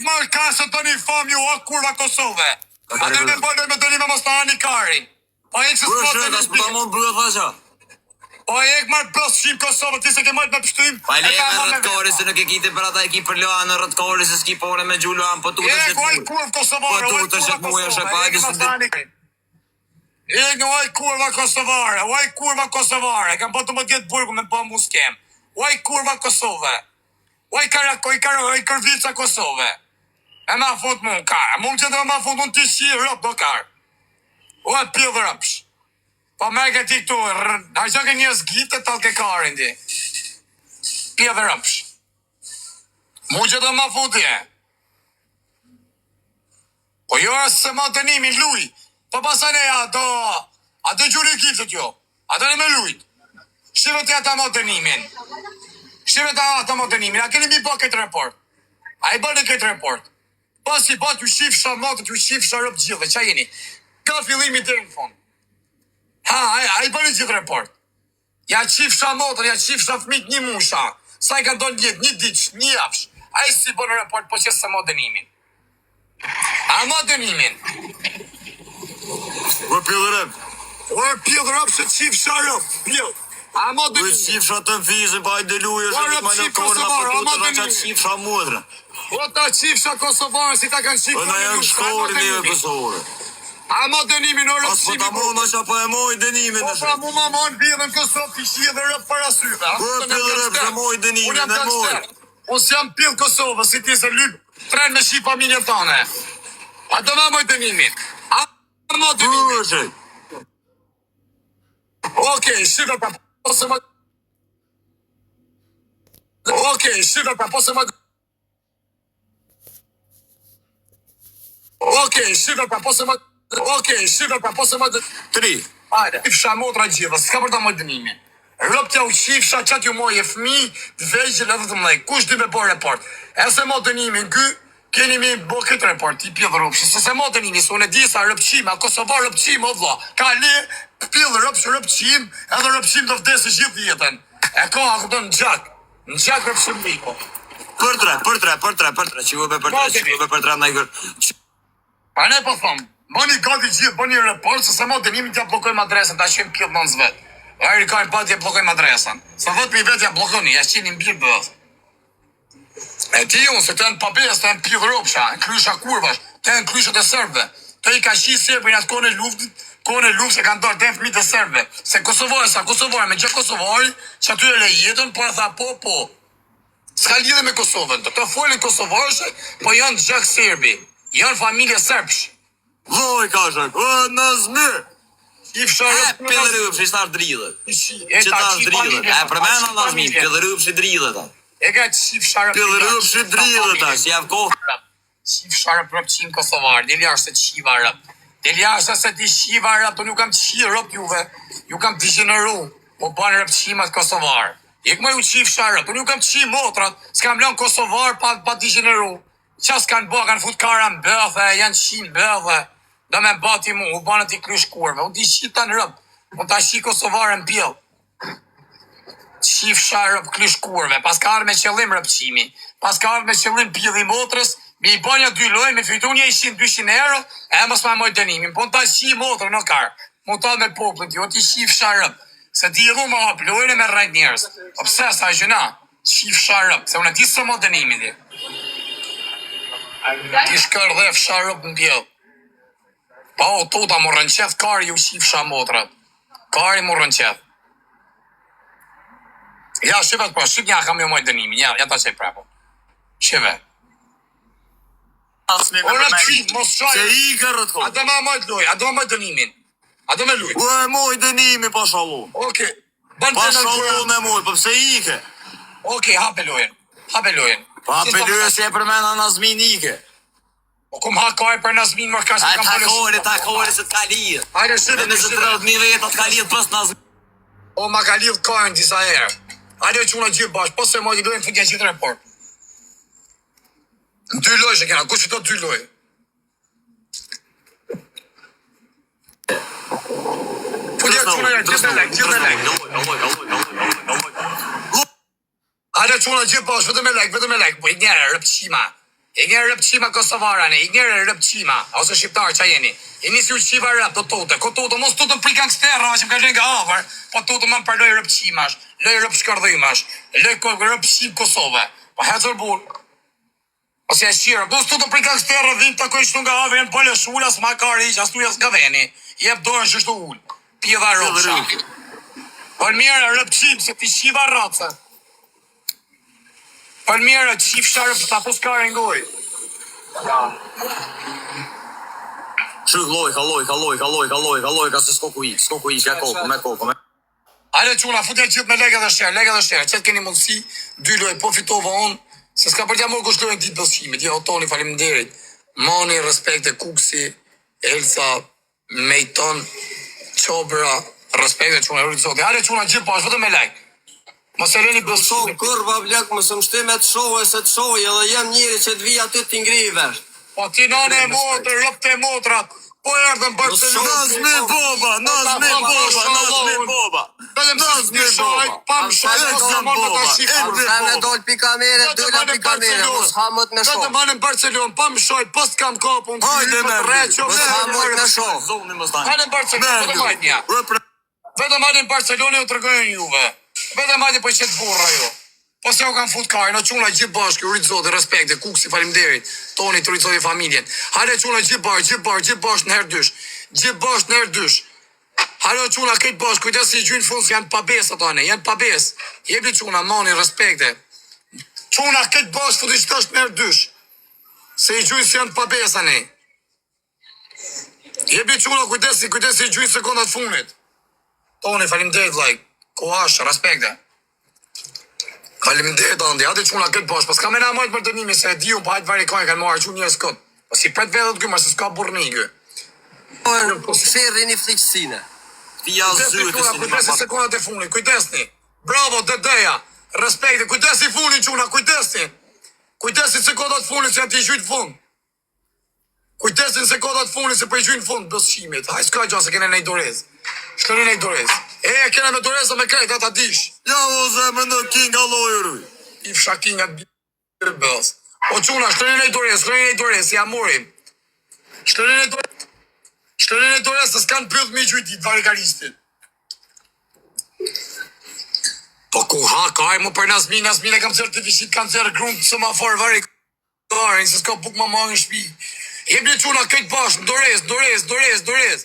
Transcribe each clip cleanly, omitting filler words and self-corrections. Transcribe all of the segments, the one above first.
marrë kasë të një fam ju o kurva Kosove. Atë me bërë me të një me mos të ani karin. Po e që s'po të një shpikë. Po e këmë marrë blosë shqim Kosovë, ti se ke marrë me pështuim. Pa le me rëtkori se nuk e kiti për ata e ki për loa në rëtkori se s'ki pore me gjulluan, po tu të shetë muj. Po tu të shetë muj është e pajdi së dhe. Oj kurva Kosovare, kam po të më djetë burgu me po mu s'kem. Oj kurva Kosove. Oj kërvica Kosove. E ma fut mu në karë, mu që dhe ma fut unë të shi rëp do karë. Oj pjëllë rëpsh. Po me ke ti këtu, a që ke një zgitë të talë ke karin ti. Pia dhe rëpsh. Mu që të ma futje. Po jo e se ma të nimi luj. Po pasane ato gjuri kitët jo. Ato një me lujt. Shqive të ata ma të nimin. A keni mi po këtë report. A i bërë këtë report. Po si po t'ju shifë motët, t'ju shifë rëpë gjithë. Qa jeni? Ka fillimi të në fund. A i bërë gjithë report. Ja qifësha motër, ja qifësha fmit një musha. Sa i ka do një ditës, një japsh. A i si bërë report, po që se mo dënimin. A mo dënimin. Po pjellë rëp. O pjellë rëp se qifësha rëp. Pjellë. A mo dënimin. Po qifësha të mfizën, pa i dëlujë, është ma në korna, po tu të qa qifësha mudrë. O ta qifësha Kosovarë, si ta kanë qifësha një musha. Po në janë shkori një Kosovare. A mo dënimin o rëpsimi. As po ta mona që po e moj dënimin. Po pra mu ma mojnë bidhën Kosovë të shqie dhe rëpë para syve. Po pjellë rëpë që moj dënimin dhe moj. Unë si jam pjellë Kosovë, si ti se lypë tren me shi familje tane. A do ma moj dënimin. A mo dënimin. Okej, shqive pra po se më... Okej, shqive pra po se më... Okej, shqive pra po se më... Tri. Ajde. Qifësha motra gjithë, s'ka për ta moj dënimin. Rëp t'ja u qifësha qatë ju moj e fmi, të vejgjë edhe të mlej. Kush dy me bo report? E se mo dënimin, keni mi bo këtë report, i pjellë rëpshë. Se mo dënimin, se unë e di sa rëpqim, a Kosovar rëpqim, o vla. Ka le, pjellë rëpqim, edhe rëpqim të vdesë gjithë jetën. E ka akëto në gjak rëpshim liko. Për tre, që vëbe për tre, në i kërë. Pa ne po thomë. Bani gati gjithë, bani report, se se mo dënimin t'ja blokojmë adresën, ta qenë pjellë nënës vetë. E rikajnë pa t'ja blokojmë adresën. Se vetë mi vetë t'ja blokoni, jashtë qenë mbirë bëth. E ti unë, se të në papes, të në pjellë ropsha, në krysha kurvash, të në kryshët e sërbëve. Të i ka shi sërbë, në atë kone luftë, se kanë dorë të në fëmijët e sërbëve. Se Kosovarë, me gjë Kosovari, që aty e le jetën, po e tha po. S'ka lidhe me Kosovën, të folin Kosovarëshe, po janë gjak sërbi, janë familje sërbsh. Voj ka shak, në zmë. Pjellërëpsh i shtar dridhët. Që ta dridhët. E përmena në zmi, pjellërëpsh i dridhët. E ka qif sharë pjellërëpsh i dridhët, që javë kohë. Qif sharë rëpqim Kosovar, del jashtë se qiva rëp. Del jashtë se ti qiva rëp, të nuk kam të qi rëp juve. Ju kam të gjeneru, po banë rëpqimat Kosovar. Ik më ju qif sharë rëp, të nuk kam të qi motrat, s'kam lënë Kosovar pa të gjeneru. Qas kanë bo, kanë fut kara në bëthë, janë qinë bëthë. Do me bati mu, u banët i krysh kurve, u di shqita në rëpë, u ta shqi Kosovarë në pjellë. Shqif sha rëpë krysh kurve, pas ka arë me qëllim rëpqimi, pas ka arë me qëllim pjellë i motrës, mi i banja 2 loj, me fitu një 100-200 euro, e mos ma moj dënimin, po në ta shqi motrë në karë, mu talë me poplën ti, o ti shqif sha rëpë, se di edhu ma hapë lojnë me rrajt njerës, o pse sa gjëna, shqif sha rëpë, se unë e di së mo dënimin ti. Ti shkër dhe fsha rëpë në pjellë. Pa o tota më rënqeth, kari ju shifësha motrat. Kari më rënqeth. Ja, shivet po, shqip një kam jo moj dënimin, ja ta qej prepo. Shive. O rëpqim, mos shaj. Se i kërët ko. A do ma moj loj, a do ma moj dënimin. A do me luj. U e moj dënimi, pa shalom. Oke. Pa shalom e moj, pëpse i ke. Oke, hape lojen. Pa hape lojen se e përmena në zmin i ke. O kum ha kaj për Nazmin më ka që kam përës. Ta kore se t'ka lidhë. Hajde shqyre Nëse 30.000 veta t'ka lidhë pës Nazmin. O ma ka lidhë kajnë disa herë. Hajde që unë gjithë bashkë, po se mojë i dojnë të futja gjithë report. Në 2 lojë që kena, kush fitot 2 lojë? Futja që unë gjithë me lek. Hajde që unë gjithë bashkë, vetëm me lek, po i njerë, rëpqima. I njerë rëpqima kosovarane, i njerë rëpqima, ose shqiptar që jeni. I nisi u shqiva rëp, do tote, ko tote, mos tote pri gangsterave që më ka qenë nga avar, po tote më për loj rëpqimash, loj rëp shkardhimash, loj rëpqim Kosove. Po hecër bur. Ose e shqira, do tote pri gangsterave, dhim të kojshtu nga avar, jenë pëllë shula, s'ma kari, që astu jas nga veni. Jep dorën që shtu ullë, pjedha rëpsha. Po mirë rëpqim, se ti shqiva rëpse. Po mirë, qif sharë për ta poskare ngoj. Shyk loj, ka se s'ko ku ik, ja kokë. Hajde quna, futja gjithë me lega dhe shterë, qëtë keni mundësi, 2 loj, po fitova unë, se s'ka për t'ja morë kushtojnë ditë bëskimit, ja otoni faleminderit, Moni, respekte, Kuksi, Elsa, Mejton, Qobra, respekte quna, rritë sotë, hajde quna gjithë pash, vëtë me like. Mos e leni bëskimit. Kurva blek, më së mështi me të shohë e se të shohë, edhe jem njëri që të vija ty të ngri i vesh. Po ti nane e motër, rëp të motrat, po erdhën Barcelona. Nazmi boba. Vedem se s'bishaj, pam shaj, mos në mërë të shifur. Sa me dojnë pi kamere, dojnë pi kamere, mos hamët me shohë. Vedem anë në Barcelona, pam shaj, pas kam kapun, Hajde me Mos hamët me shohë. Hajde në Barcelona, vedem hajtë nja. Vedem hajde në Barcelona ju të rëgojnë juve. Vedem hajde për qëtë burra jo. Po se u kanë fut kajnë, në quna gjithë bashkë, rritë zote, respekte, Kuksi, falimderit, Toni, të rritë zote familjen. Hajde quna gjithë bashkë në herë dysh. Hajde quna këtë bashkë, kujdes si i gjynë fundë, janë pabes ato anë, janë pabes. Jebli quna, Moni, respekte. Quna këtë bashkë, futi që është në herë dysh. Se i gjynë si janë pabes anë. Jebli quna, kujdes si i gjynë sekundat funit. Toni, falimderit, like, kohash, respekte. Faleminderit andi, hajde quna këtë bosh, pas ka me na majtë për dënimi, se e di unë, pa hajtë vari kajnë, kanë marrë që njës këtë. Pas i pret vedhet këmë, se s'ka burni kë. Shirri një fliqësine. Fija zytë, Kujdesi sekundat e funit, kujdesni. Bravo, Dedeja, respekte, kujdesi funit quna, kujdesi. Kujdesi sekundat funit, se janë t'i gjytë fund. Kujdesin sekundat funit, se për i gjytë fund, bësqimit. Hajtë s'ka gjo, se kene nej dorez. Shkëni nej dorez. Kena me doreza me krejt, ata dish. Ja, o zemë në kinga lojëruj. I fsha kinga bërë bës. O quna, shkëni nej dorez, ja morim. Shkëni nej dorez, se s'kanë pëllë me gjytit, varikaristin. Po ku kaj mu për Nazmine kam cërë të vishit, kam cërë grunë të ma forë varikarin, se s'ka buk ma marrë në shpi. Jebni quna këtë bashkë, dorez.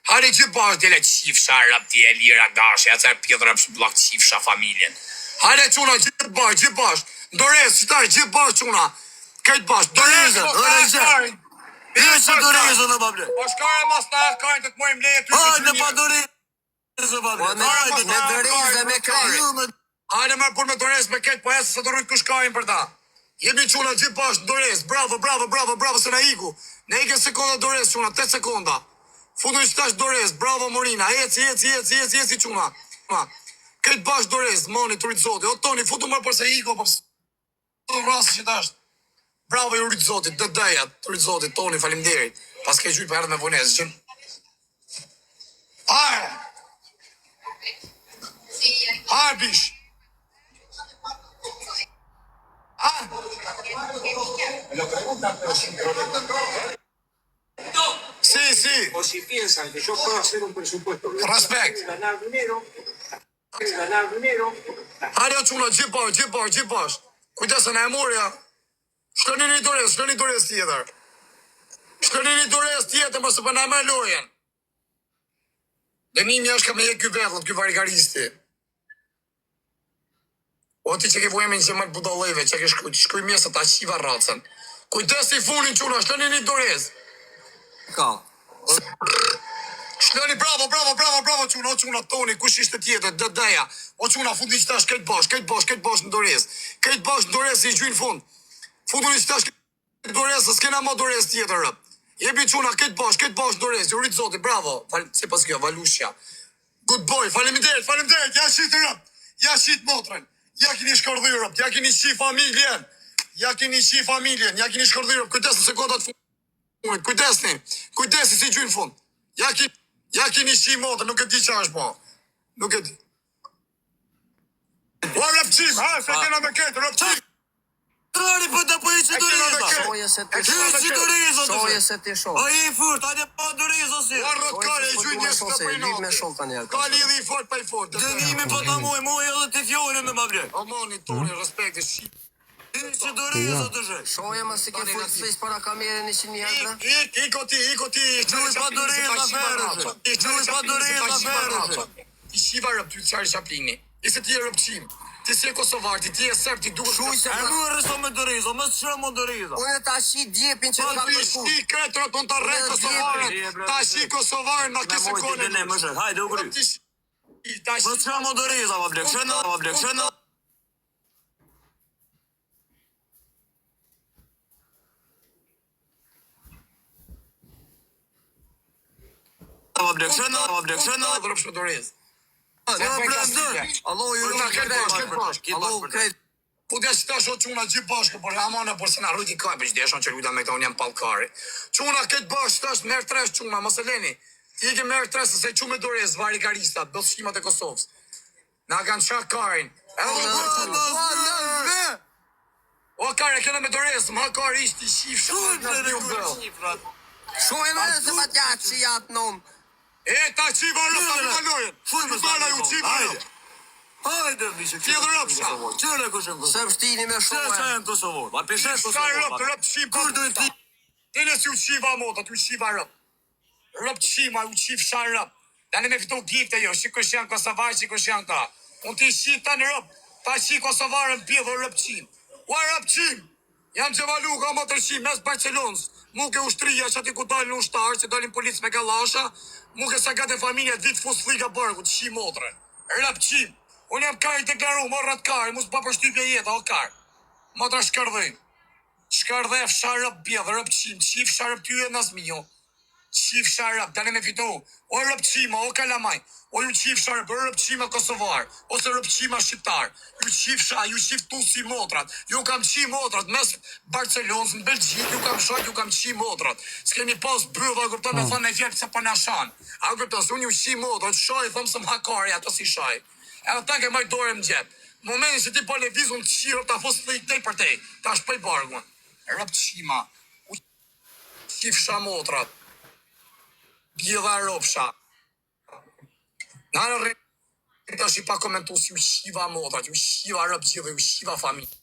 Hajde që bashkë, dele qifsha, rap tje, lira, dashe, atër pjedhra për blok qifsha familjen. Hajde quna, gjithë bashkë, dorez, qëtarë, gjithë bashkë quna, këtë bashkë, dorezën, Dorezën në bable. Po shkare mas në kajnë të të mojmë leje ty. Hajde pa dorezën, bable. Me dorez dhe me krejt. Hajde marë pun me dorez me këtë, po esë se të rrujt kush kajnë për ta. Jemi quna gjithë bashkë, dorez, bravo, se na iku. Ne ike sekonda dorez quna, 8 sekonda. Futu i qëtash dorez, bravo Morina, eci quna. Këtë bashkë dorez, Moni, të rritë zote. O Toni, futu marë përse iko, po të rrasë që tash. Bravo, ju rritë zotit, Dedeja, të rritë zotit, Toni, falimderit. Pas ke gjyjt për erdhë me vonezë, që... Hajë, bish. Sí. O si piensan que yo puedo hacer un presupuesto. Respect. Ganar dinero. Hajde quna, gjithë bash. Kujdesën e morja. Shkëni një dorez tjetër. Mësë për na me lojen. Dënimi është ka me je ky vetët, ky varikaristi. O ti që ke vujemin që më të budallëve, që ke shkuj mjesë ta qiva racën. Kujdesi funin quna, shkëni një dorez. Ka. Shloni, bravo quna, o quna, Toni, kush ishte tjetër, Dedeja. O quna, fundi që tash këtë bash në dorez. Këtë bash në dorez si i gjynë fund. Fundi që tash këtë dorez, se s'kena ma dorez tjetër rëp. Jebi quna, këtë bash në dorez, ju rritë zote, bravo. Se pas kjo, Valushja. Good boy, faleminderit, ja qitë rëp. Ja qitë motrën. Ja kini shkërdhyrë rëp, ja kini qi familjen. Ja kini shkërdhyrë rëp, kujtesë në sekundat fund. Kujdesi si gjynë fund. Ja kini shqi motë, nuk e di qa është po. Nuk e di. O rëpqim, se kena me këtë, rëpqim. Trani për të për që Doriza. Shoje se ti Që Doriza të Shoje shë. se ti shoh. A i furt, hajde pa Doriza si. Rrotkare, e gjuj njështë të Lip me pëjnë. shok tani. Ka lidhi i fort pa i fort. Dënimi po ta muj edhe të fjollën me ma bre. O moni toni, respekti, shi. Që Doriza të shë. Shoje më si ke fut flis para kamerën 100.000 euro. Iko ti. Gjuj pa Doriza ferëshë. Gjuj pa Doriza ferëshë. Ti shiva rëp, ty qarë Shaplini. I se ti e rëpqim. Ti si e Kosovar, ti e Serb, ti duke Shuj se E mu e rëso me Doriza, më së shërë më Doriza. unë ta shi djepin që ka Ti kërku. shi kretërat në të rre Kosovarën. Ta shi Kosovarën në Me kësë mojtë kone. të ne më shërë, hajde u kry. Ta Më shi së shërë më Doriza, ma blek, shënë. Ma blek, shënë. Rëpsh me Doriz. Allahu ju Unë këtë bashkë. Allahu kret. Po dhe që ta shot quna gjithë bashkë, por amana por se na rriti kaj, për që deshon që luta me këta unë jam palkari. Quna këtë bashkë, tash merë tresh quna, mos e leni. Ti ke merë tresh, se qume Doriz, vari karistat, do shimat e Kosovës. Na kanë qa karin. O kare, kene me Doriz, ma kari ishti shif shumë në një bëllë. Shoje më se ma tja që jatë nom. E, ta qiva rëp, ta më lojën. Full Bala ju qiva rëp. Hajde, bishe, Tjellë rëpsha. Qëre kushen Kosovë. Se vështini me Qëre shoje. që janë Kosovë. Ma pishet Shka rëp, Kosovë. rëp qim. Kur duhet ti? Tine si u qiva mota, tu qiva rëp. Rëp qima, u qiv shan rëp. Tani me fitu gifte jo, shikush janë Kosovar, shikush janë ta. Unë ti shi tani rëp, ta shi Kosovarën pjedhë rëp qim. Ua rëp qim. Jam gjevalu ka më tërshim, mes Barcelonës. Muke ushtria që ati ku dalin ushtarë, që dalin policë me kalasha. Muke sa gate familja ditë fusflika bërgu, të shi motre. Rëp qim. Unë jam kari deklaru, më rrat kari, mu s'pa përshtypje jetë, o kar. Motra shkërdhin. Shkërdhe fsharëp bjedhë, rëp qim, qif sharëp ty e nazmijo. Qif sharëp, tani me fitu. O rëp qima, o kalamaj. O ju qif sharëp, rëp qima Kosovar. Ose rëp qima shqiptar. Ju qif sha, ju qif tu si motrat. Ju kam qi motrat, mes Barcelonës, në Belgjik, ju kam shajt, ju kam qi motrat. S'kemi pas bërë, a kupton me thonë me fjellë se po na shan. A kupton, se unë ju qi motrat, shaj, thëmë se m'hakari, ato si shaj. E ta ke majtë dore më gjep. Momentin që ti po levizun të qirë, ta fos të tej për tej. Ta shpëj bargun. Rëp qima. U qif sha motrat. Bjedha ropsha. Në në rritë është i pa komentu si u shiva motrat, u shiva rëp gjithë, u shiva familje.